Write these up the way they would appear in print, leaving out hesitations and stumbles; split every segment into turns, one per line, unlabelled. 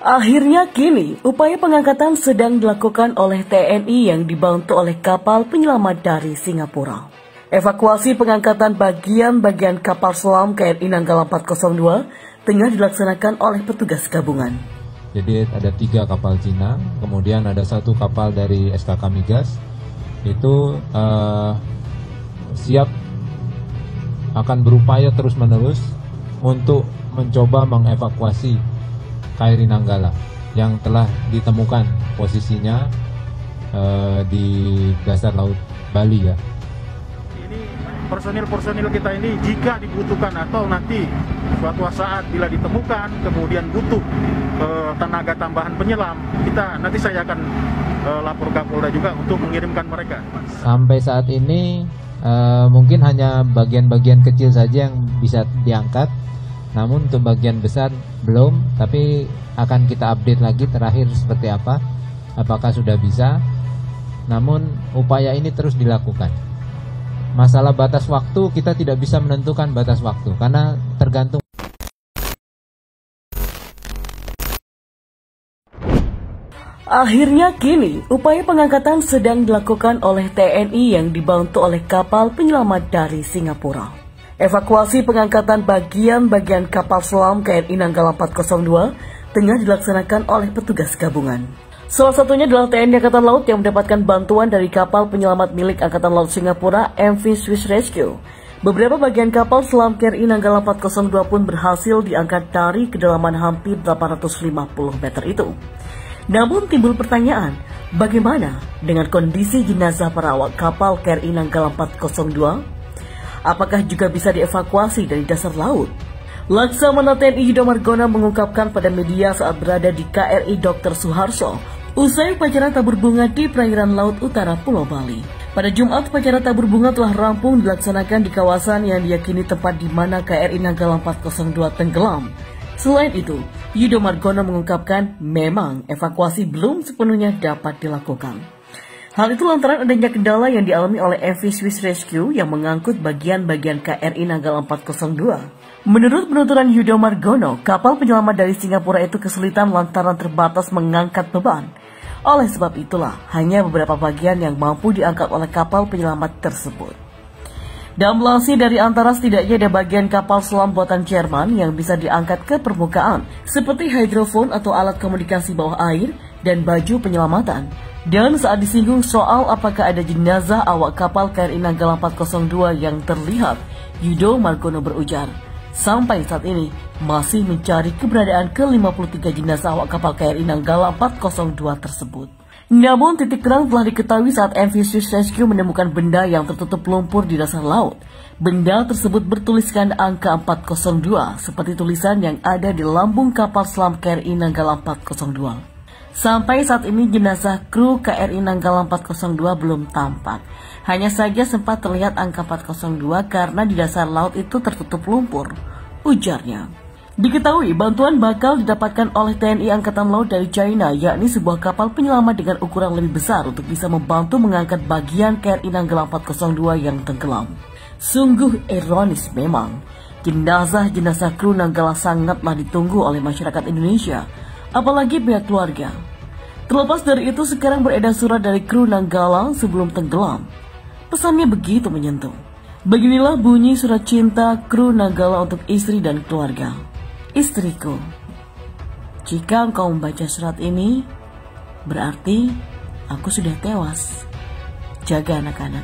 Akhirnya kini, upaya pengangkatan sedang dilakukan oleh TNI yang dibantu oleh kapal penyelamat dari Singapura. Evakuasi pengangkatan bagian-bagian kapal selam KRI Nanggala 402 tengah dilaksanakan oleh petugas gabungan.
Jadi ada 3 kapal Cina, kemudian ada 1 kapal dari SKK Migas, itu siap akan berupaya terus-menerus untuk mencoba mengevakuasi KRI Nanggala yang telah ditemukan posisinya di dasar laut Bali ya.
Ini personil kita ini jika dibutuhkan atau nanti suatu saat bila ditemukan kemudian butuh tenaga tambahan penyelam, nanti saya akan lapor Kapolda juga untuk mengirimkan mereka.
Sampai saat ini mungkin hanya bagian-bagian kecil saja yang bisa diangkat. Namun untuk bagian besar belum, tapi akan kita update lagi terakhir seperti apa, apakah sudah bisa. Namun upaya ini terus dilakukan. Masalah batas waktu, kita tidak bisa menentukan batas waktu, karena tergantung.
Akhirnya kini, upaya pengangkatan sedang dilakukan oleh TNI yang dibantu oleh kapal penyelamat dari Singapura. Evakuasi pengangkatan bagian-bagian kapal selam KRI Nanggala 402 tengah dilaksanakan oleh petugas gabungan. Salah satunya adalah TNI Angkatan Laut yang mendapatkan bantuan dari kapal penyelamat milik Angkatan Laut Singapura MV Swiss Rescue. Beberapa bagian kapal selam KRI Nanggala 402 pun berhasil diangkat dari kedalaman hampir 850 meter itu. Namun timbul pertanyaan, bagaimana dengan kondisi jenazah para awak kapal KRI Nanggala 402? Apakah juga bisa dievakuasi dari dasar laut? Laksamana TNI Yudo Margono mengungkapkan pada media saat berada di KRI Dr. Suharto usai upacara tabur bunga di perairan laut utara Pulau Bali. Pada Jumat, upacara tabur bunga telah rampung dilaksanakan di kawasan yang diyakini tempat di mana KRI Nanggala 402 tenggelam. Selain itu, Yudo Margono mengungkapkan memang evakuasi belum sepenuhnya dapat dilakukan. Hal itu lantaran adanya kendala yang dialami oleh MV Swiss Rescue yang mengangkut bagian-bagian KRI Nanggala 402. Menurut penuturan Yudo Margono, kapal penyelamat dari Singapura itu kesulitan lantaran terbatas mengangkat beban. Oleh sebab itulah, hanya beberapa bagian yang mampu diangkat oleh kapal penyelamat tersebut. Dalam melansir dari antara setidaknya ada bagian kapal selam buatan Jerman yang bisa diangkat ke permukaan, seperti hidrofon atau alat komunikasi bawah air dan baju penyelamatan. Dan saat disinggung soal apakah ada jenazah awak kapal KRI Nanggala 402 yang terlihat, Yudo Margono berujar, sampai saat ini masih mencari keberadaan ke-53 jenazah awak kapal KRI Nanggala 402 tersebut. Namun titik terang telah diketahui saat MV Swiss Rescue menemukan benda yang tertutup lumpur di dasar laut. Benda tersebut bertuliskan angka 402 seperti tulisan yang ada di lambung kapal selam KRI Nanggala 402. Sampai saat ini jenazah kru KRI Nanggala 402 belum tampak. Hanya saja sempat terlihat angka 402 karena di dasar laut itu tertutup lumpur, ujarnya. Diketahui bantuan bakal didapatkan oleh TNI Angkatan Laut dari China, yakni sebuah kapal penyelamat dengan ukuran lebih besar untuk bisa membantu mengangkat bagian KRI Nanggala 402 yang tenggelam. Sungguh ironis memang, jenazah kru Nanggala sangatlah ditunggu oleh masyarakat Indonesia, apalagi pihak keluarga. Terlepas dari itu, sekarang beredar surat dari kru Nanggala sebelum tenggelam. Pesannya begitu menyentuh. Beginilah bunyi surat cinta kru Nanggala untuk istri dan keluarga. Istriku, jika engkau membaca surat ini, berarti aku sudah tewas. Jaga anak-anak.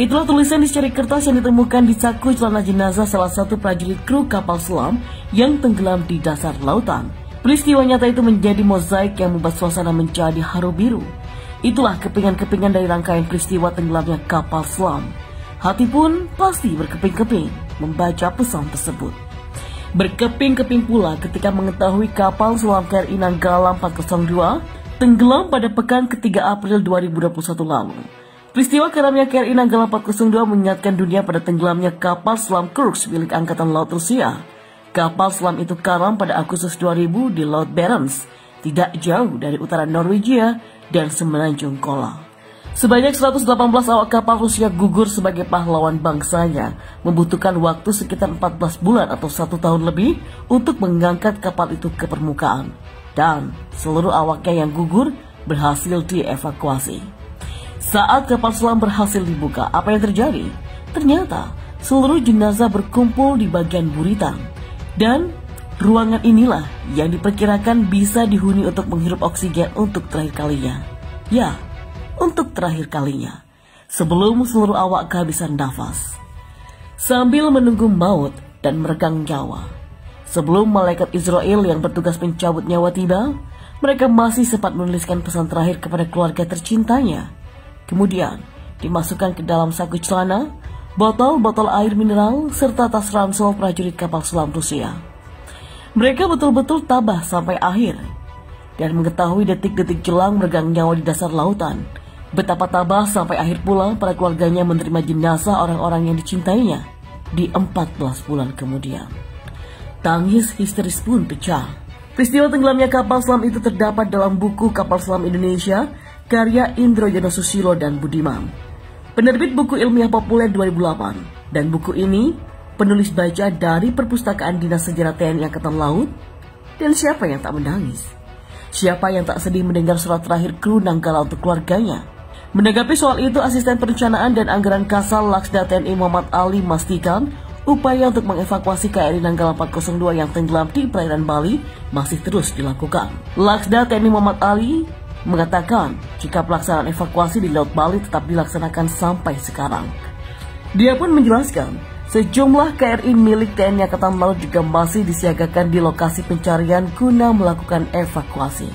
Itulah tulisan di secari kertas yang ditemukan di saku celana jenazah salah satu prajurit kru kapal selam yang tenggelam di dasar lautan. Peristiwa nyata itu menjadi mozaik yang membuat suasana menjadi haru biru. Itulah kepingan-kepingan dari rangkaian peristiwa tenggelamnya kapal selam. Hati pun pasti berkeping-keping membaca pesan tersebut. Berkeping-keping pula ketika mengetahui kapal selam KRI Nanggala 402 tenggelam pada pekan ke-3 April 2021 lalu. Peristiwa karamnya KRI Nanggala 402 mengingatkan dunia pada tenggelamnya kapal selam Kursk milik Angkatan Laut Rusia. Kapal selam itu karam pada Agustus 2000 di Laut Barents, tidak jauh dari utara Norwegia dan semenanjung Kola. Sebanyak 118 awak kapal Rusia gugur sebagai pahlawan bangsanya, membutuhkan waktu sekitar 14 bulan atau 1 tahun lebih untuk mengangkat kapal itu ke permukaan. dan seluruh awaknya yang gugur berhasil dievakuasi. Saat kapal selam berhasil dibuka, apa yang terjadi? Ternyata seluruh jenazah berkumpul di bagian buritan, dan ruangan inilah yang diperkirakan bisa dihuni untuk menghirup oksigen untuk terakhir kalinya. Ya, untuk terakhir kalinya, sebelum seluruh awak kehabisan nafas. Sambil menunggu maut dan meregang nyawa, sebelum malaikat Israel yang bertugas mencabut nyawa tiba, mereka masih sempat menuliskan pesan terakhir kepada keluarga tercintanya. Kemudian dimasukkan ke dalam saku celana, botol-botol air mineral, serta tas ransel prajurit kapal selam Rusia. Mereka betul-betul tabah sampai akhir, dan mengetahui detik-detik jelang meregang nyawa di dasar lautan. Betapa tabah sampai akhir pula para keluarganya menerima jenazah orang-orang yang dicintainya di 14 bulan kemudian. Tangis histeris pun pecah. Peristiwa tenggelamnya kapal selam itu terdapat dalam buku Kapal Selam Indonesia, karya Indroyono Susilo dan Budiman, penerbit buku ilmiah populer 2008, dan buku ini penulis baca dari Perpustakaan Dinas Sejarah TNI Angkatan Laut. Dan siapa yang tak menangis? Siapa yang tak sedih mendengar surat terakhir kru Nanggala untuk keluarganya? Menanggapi soal itu, Asisten Perencanaan dan Anggaran Kasal Laksda TNI Muhammad Ali memastikan upaya untuk mengevakuasi KRI Nanggala 402 yang tenggelam di perairan Bali masih terus dilakukan. Laksda TNI Muhammad Ali mengatakan jika pelaksanaan evakuasi di Laut Bali tetap dilaksanakan sampai sekarang. Dia pun menjelaskan sejumlah KRI milik TNI Angkatan Laut juga masih disiagakan di lokasi pencarian guna melakukan evakuasi.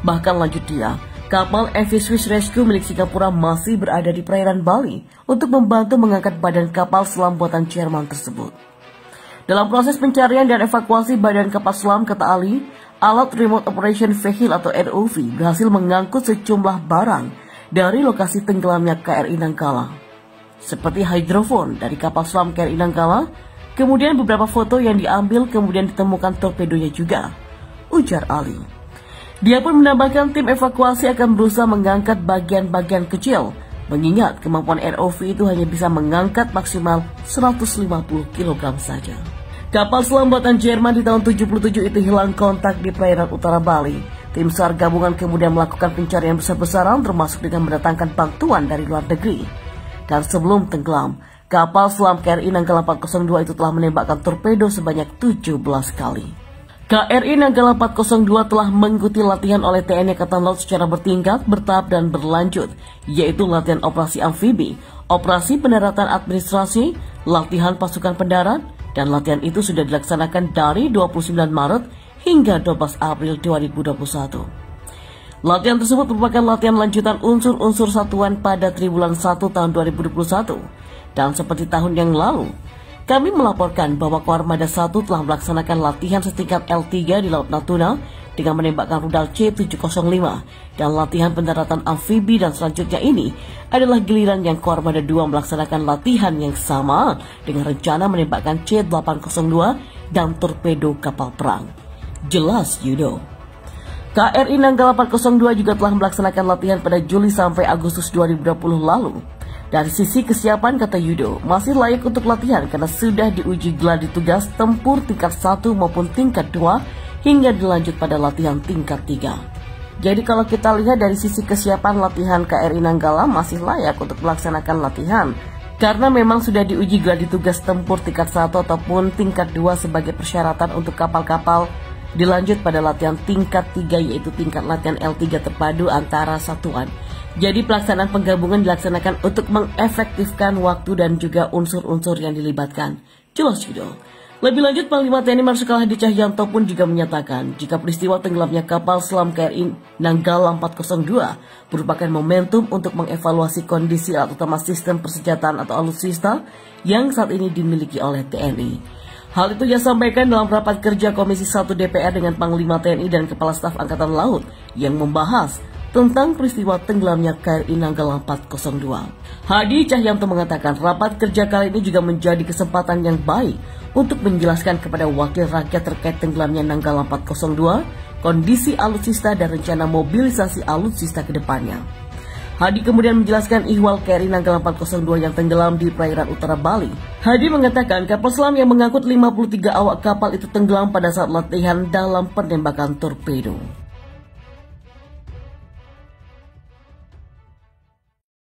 Bahkan lanjut dia, kapal MV Swiss Rescue milik Singapura masih berada di perairan Bali untuk membantu mengangkat badan kapal selam buatan Jerman tersebut. Dalam proses pencarian dan evakuasi badan kapal selam, kata Ali, alat Remote Operation Vehicle atau ROV berhasil mengangkut sejumlah barang dari lokasi tenggelamnya KRI Nanggala, seperti hidrofon dari kapal selam KRI Nanggala, kemudian beberapa foto yang diambil kemudian ditemukan torpedonya juga, ujar Ali. Dia pun menambahkan tim evakuasi akan berusaha mengangkat bagian-bagian kecil, mengingat kemampuan ROV itu hanya bisa mengangkat maksimal 150 kg saja. Kapal selam buatan Jerman di tahun 77 itu hilang kontak di perairan utara Bali. Tim SAR gabungan kemudian melakukan pencarian besar-besaran termasuk dengan mendatangkan bantuan dari luar negeri. Dan sebelum tenggelam, kapal selam KRI Nanggala 402 itu telah menembakkan torpedo sebanyak 17 kali. KRI Nanggala 402 telah mengikuti latihan oleh TNI Angkatan Laut secara bertingkat, bertahap dan berlanjut, yaitu latihan operasi amfibi, operasi pendaratan administrasi, latihan pasukan pendarat, dan latihan itu sudah dilaksanakan dari 29 Maret hingga 12 April 2021. Latihan tersebut merupakan latihan lanjutan unsur-unsur satuan pada triwulan 1 tahun 2021. Dan seperti tahun yang lalu, kami melaporkan bahwa Koarmada 1 telah melaksanakan latihan setingkat L3 di Laut Natuna dengan menembakkan rudal C705 dan latihan pendaratan amfibi, dan selanjutnya ini adalah giliran yang Koarmada 2 melaksanakan latihan yang sama dengan rencana menembakkan C802 dan torpedo kapal perang. Jelas Yudo. KRI Nanggala 402 juga telah melaksanakan latihan pada Juli sampai Agustus 2020 lalu. Dari sisi kesiapan, kata Yudo, masih layak untuk latihan karena sudah diuji gladi tugas tempur tingkat 1 maupun tingkat 2 hingga dilanjut pada latihan tingkat 3. Jadi kalau kita lihat dari sisi kesiapan latihan KRI Nanggala masih layak untuk melaksanakan latihan karena memang sudah diuji gladi tugas tempur tingkat 1 ataupun tingkat 2 sebagai persyaratan untuk kapal-kapal, dilanjut pada latihan tingkat 3 yaitu tingkat latihan L3 terpadu antara satuan. Jadi pelaksanaan penggabungan dilaksanakan untuk mengefektifkan waktu dan juga unsur-unsur yang dilibatkan. Jelas Yudo. Lebih lanjut, Panglima TNI Marsikal Hadi Cahyanto pun juga menyatakan jika peristiwa tenggelamnya kapal selam KRI Nanggala 402 merupakan momentum untuk mengevaluasi kondisi alat utama sistem persenjataan atau alutsista yang saat ini dimiliki oleh TNI. Hal itu ia sampaikan dalam rapat kerja Komisi 1 DPR dengan Panglima TNI dan Kepala Staf Angkatan Laut yang membahas tentang peristiwa tenggelamnya KRI Nanggala 402. Hadi Cahyanto mengatakan rapat kerja kali ini juga menjadi kesempatan yang baik untuk menjelaskan kepada wakil rakyat terkait tenggelamnya Nanggala 402, kondisi alutsista dan rencana mobilisasi alutsista ke depannya. Hadi kemudian menjelaskan ihwal KRI Nanggala 402 yang tenggelam di perairan utara Bali. Hadi mengatakan kapal selam yang mengangkut 53 awak kapal itu tenggelam pada saat latihan dalam penembakan torpedo.